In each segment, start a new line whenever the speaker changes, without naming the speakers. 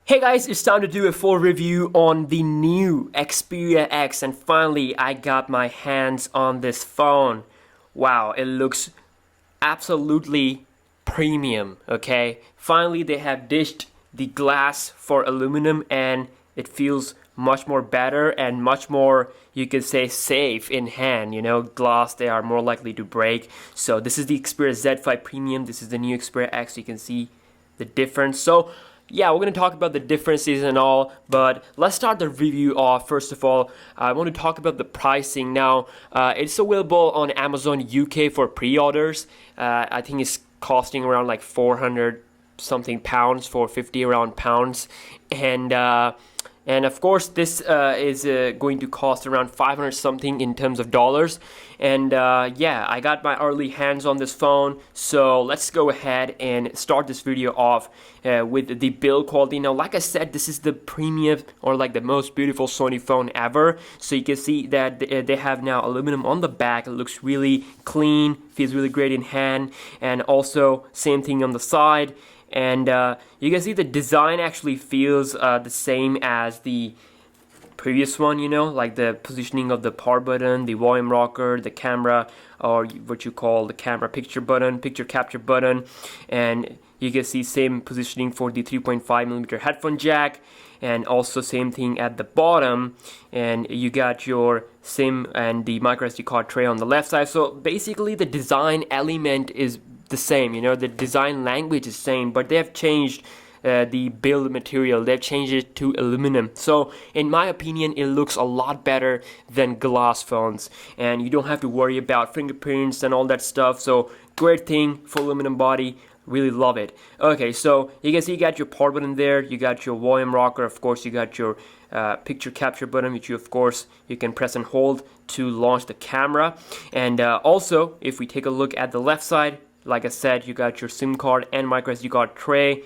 Hey guys, it's time to do a full review on the new Xperia X, and finally I got my hands on this phone. Wow, it looks absolutely premium, okay? Finally they have ditched the glass for aluminum and it feels much more better and much more, you could say, safe in hand. You know, glass, they are more likely to break. So this is the Xperia Z5 Premium. This is the new Xperia X. You can see the difference. So yeah, we're going to talk about the differences and all, but let's start the review off. First of all, I want to talk about the pricing. Now, it's available on Amazon UK for pre-orders. I think it's costing around like 400 something pounds, 450 around pounds, and of course this is going to cost around 500 something in terms of dollars. And yeah, I got my early hands on this phone, so let's go ahead and start this video off with the build quality. Now, like I said, this is the premium, or like the most beautiful Sony phone ever. So you can see that they have now aluminum on the back. It looks really clean, feels really great in hand, and also same thing on the side. And you can see the design actually feels the same as the previous one, you know, like the positioning of the power button, the volume rocker, the camera, or what you call the camera picture button, picture capture button. And you can see same positioning for the 3.5mm headphone jack, and also same thing at the bottom. And you got your SIM and the micro SD card tray on the left side. So basically the design element is the same, you know, the design language is same, but they have changed the build material. They've changed it to aluminum. So in my opinion, it looks a lot better than glass phones, and you don't have to worry about fingerprints and all that stuff. So great thing for aluminum body. Really love it. Okay, so you can see you got your power button there, you got your volume rocker, of course you got your picture capture button, which you can press and hold to launch the camera. And also, if we take a look at the left side, like I said, you got your SIM card and micro SD card tray.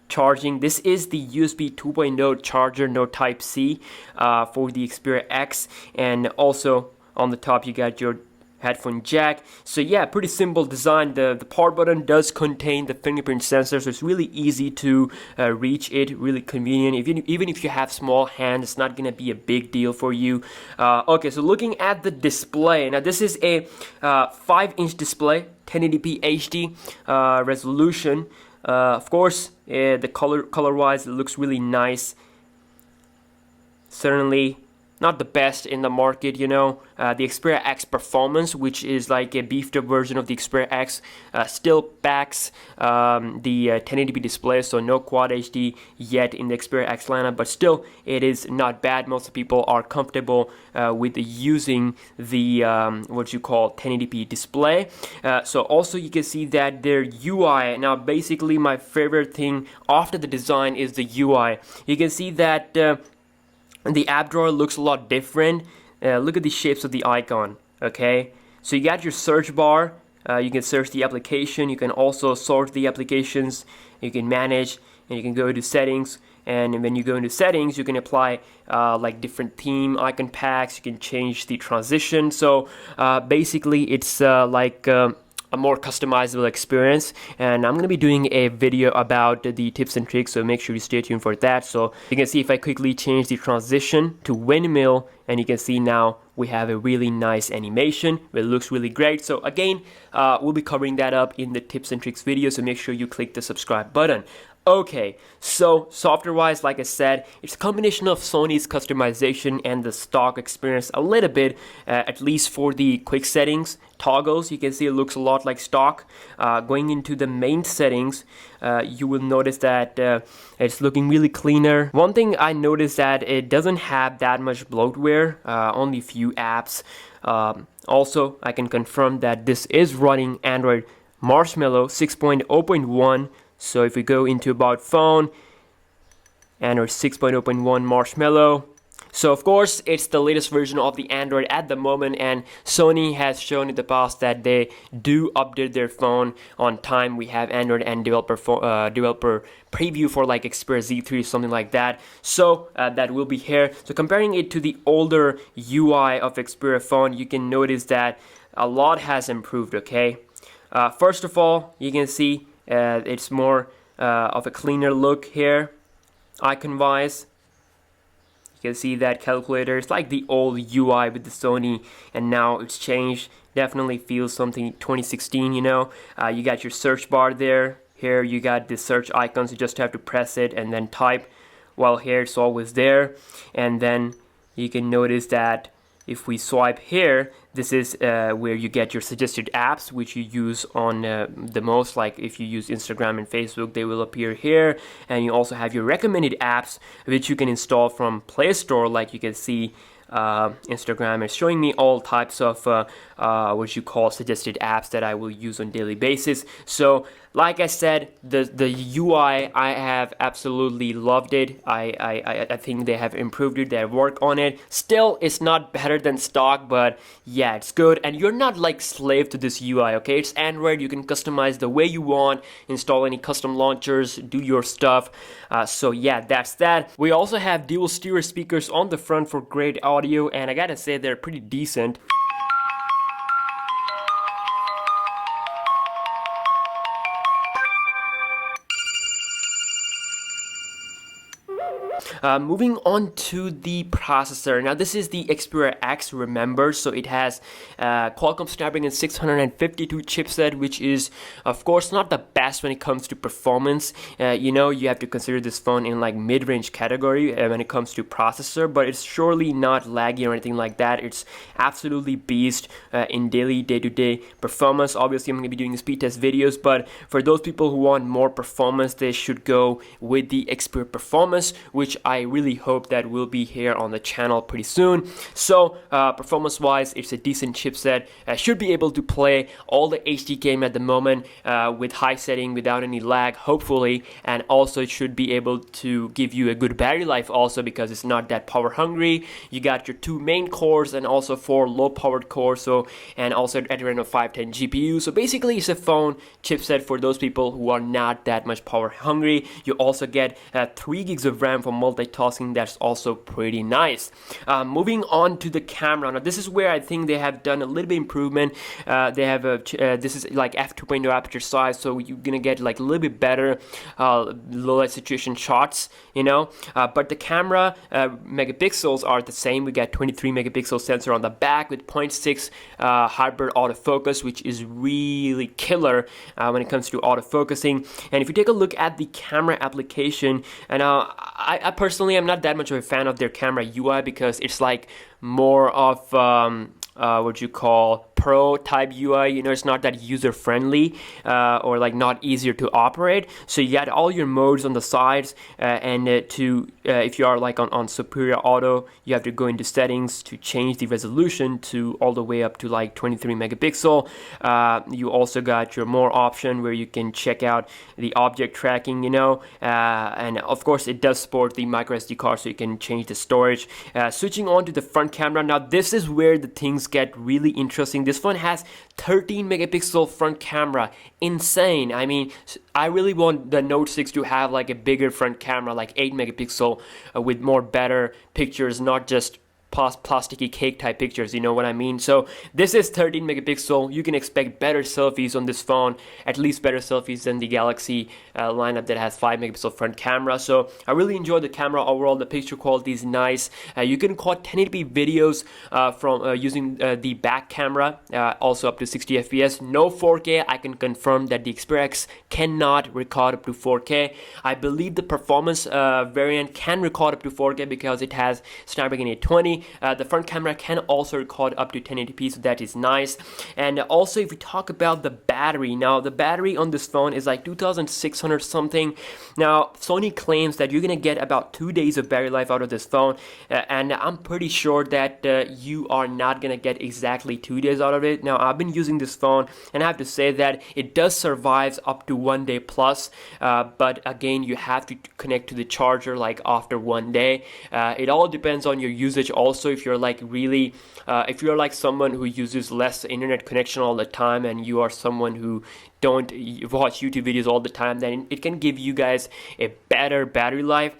Charging, this is the USB 2.0 charger, no type C for the Xperia X. And also on the top you got your headphone jack. So yeah, pretty simple design. The power button does contain the fingerprint sensor, so it's really easy to reach it, really convenient. Even if you have small hands, it's not gonna be a big deal for you. Okay, so looking at the display, now this is a 5-inch display, 1080p HD resolution. Of course, the color wise, it looks really nice. Certainly not the best in the market, you know. The Xperia X Performance, which is like a beefed up version of the Xperia X, still backs the 1080p display, so no Quad HD yet in the Xperia X lineup, but still it is not bad. Most people are comfortable with using the what you call 1080p display. So also you can see that their UI, now basically my favorite thing after the design is the UI. You can see that the app drawer looks a lot different. Look at the shapes of the icon. Okay, so you got your search bar. You can search the application. You can also sort the applications. You can manage, and you can go to settings. And when you go into settings, you can apply like different theme icon packs. You can change the transition. So basically, it's like a more customizable experience, and I'm gonna be doing a video about the tips and tricks, so make sure you stay tuned for that. So you can see if I quickly change the transition to windmill, and you can see now we have a really nice animation. It looks really great. So again, we'll be covering that up in the tips and tricks video, so make sure you click the subscribe button. Okay, so software-wise, like I said, it's a combination of Sony's customization and the stock experience a little bit, at least for the quick settings. Toggles, you can see it looks a lot like stock. Going into the main settings, you will notice that it's looking really cleaner. One thing I noticed that it doesn't have that much bloatware, only few apps. Also, I can confirm that this is running Android Marshmallow 6.0.1. So if we go into About Phone, Android 6.0.1 Marshmallow. So of course, it's the latest version of the Android at the moment, and Sony has shown in the past that they do update their phone on time. We have Android and developer preview for like Xperia Z3, something like that. So that will be here. So comparing it to the older UI of Xperia phone, you can notice that a lot has improved, okay? First of all, you can see it's more of a cleaner look here. icon wise. You can see that calculator. It's like the old UI with the Sony, and now it's changed. Definitely feels something 2016, you know. You got your search bar there. Here you got the search icons. You just have to press it and then type. While here it's always there. And then you can notice that if we swipe here, this is where you get your suggested apps which you use on the most. Like if you use Instagram and Facebook, they will appear here. And you also have your recommended apps which you can install from Play Store. Like you can see, Instagram is showing me all types of what you call suggested apps that I will use on daily basis. So like I said, the UI, I have absolutely loved it. I think they have improved it. They have worked on it. Still, it's not better than stock, but yeah, it's good. And you're not like slave to this UI, okay? It's Android. You can customize the way you want, install any custom launchers, do your stuff. So yeah, that's that. We also have dual stereo speakers on the front for great audio, and I gotta say they're pretty decent. Moving on to the processor. Now this is the Xperia X, remember, so it has Qualcomm Snapdragon 652 chipset, which is of course not the best when it comes to performance. You know, you have to consider this phone in like mid-range category when it comes to processor, but it's surely not laggy or anything like that. It's absolutely beast in daily day-to-day performance. Obviously I'm going to be doing speed test videos, but for those people who want more performance, they should go with the Xperia Performance, which I really hope that will be here on the channel pretty soon. So performance wise, it's a decent chipset. Should be able to play all the HD game at the moment with high setting without any lag, hopefully. And also it should be able to give you a good battery life also, because it's not that power hungry. You got your 2 main cores and also 4 low powered cores, so, and also Adreno 510 GPU. So basically it's a phone chipset for those people who are not that much power hungry. You also get 3 gigs of RAM for multitasking. That's also pretty nice. Moving on to the camera. Now this is where I think they have done a little bit improvement. They have a this is like f2.0 aperture size, so you're gonna get like a little bit better low light situation shots, you know. But the camera megapixels are the same. We got 23 megapixel sensor on the back with 0.6 hybrid autofocus, which is really killer when it comes to autofocusing. And if you take a look at the camera application, and I personally am not that much of a fan of their camera UI, because it's like more of what you call pro type UI. You know, it's not that user friendly or like not easier to operate. So you got all your modes on the sides, and if you are like on Superior Auto, you have to go into settings to change the resolution to all the way up to like 23 megapixel. You also got your more option where you can check out the object tracking, you know, and of course it does support the micro SD card, so you can change the storage. Switching on to the front camera. Now this is where the things get really interesting. This phone has 13 megapixel front camera. Insane. I mean, I really want the Note 6 to have like a bigger front camera, like 8 megapixel with more better pictures, not just plasticky cake type pictures, you know what I mean? So this is 13 megapixel. You can expect better selfies on this phone, at least better selfies than the Galaxy lineup that has 5 megapixel front camera. So I really enjoy the camera overall. The picture quality is nice. You can record 1080p videos from using the back camera, also up to 60 fps. No 4K. I can confirm that the Xperia X cannot record up to 4K. I believe the performance variant can record up to 4K because it has Snapdragon 820. The front camera can also record up to 1080p, so that is nice. And also, if we talk about the battery, now the battery on this phone is like 2600 something. Now Sony claims that you're gonna get about 2 days of battery life out of this phone, and I'm pretty sure that you are not gonna get exactly 2 days out of it. Now I've been using this phone, and I have to say that it does survive up to 1 day plus, but again, you have to connect to the charger like after 1 day. It all depends on your usage. Also, if you're like really if you're like someone who uses less internet connection all the time, and you are someone who don't watch YouTube videos all the time, then it can give you guys a better battery life.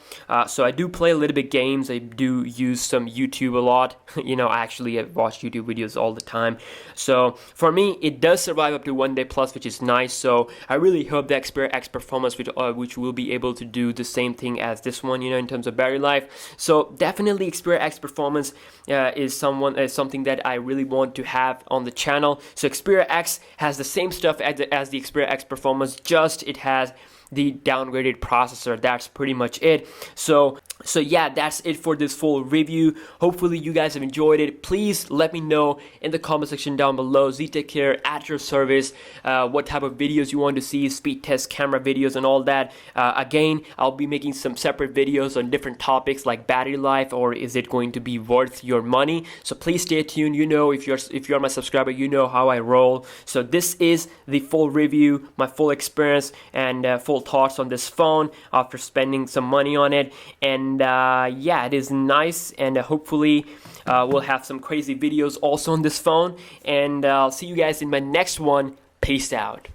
So I do play a little bit games. I do use some YouTube a lot. I watch YouTube videos all the time. So for me, it does survive up to 1 day plus, which is nice. So I really hope the Xperia X performance, which will be able to do the same thing as this one, in terms of battery life. So definitely Xperia X performance is something that I really want to have on the channel. So Xperia X has the same stuff as the Xperia X performance, just it has the downgraded processor. That's pretty much it. So yeah, that's it for this full review. Hopefully you guys have enjoyed it. Please let me know in the comment section down below. ZTech here at your service. What type of videos you want to see, speed test, camera videos, and all that. Again, I'll be making some separate videos on different topics like battery life, or is it going to be worth your money. So please stay tuned. If you're my subscriber, you know how I roll. So this is the full review, my full experience, and full thoughts on this phone after spending some money on it. And yeah, it is nice, and hopefully we'll have some crazy videos also on this phone. And I'll see you guys in my next one. Peace out.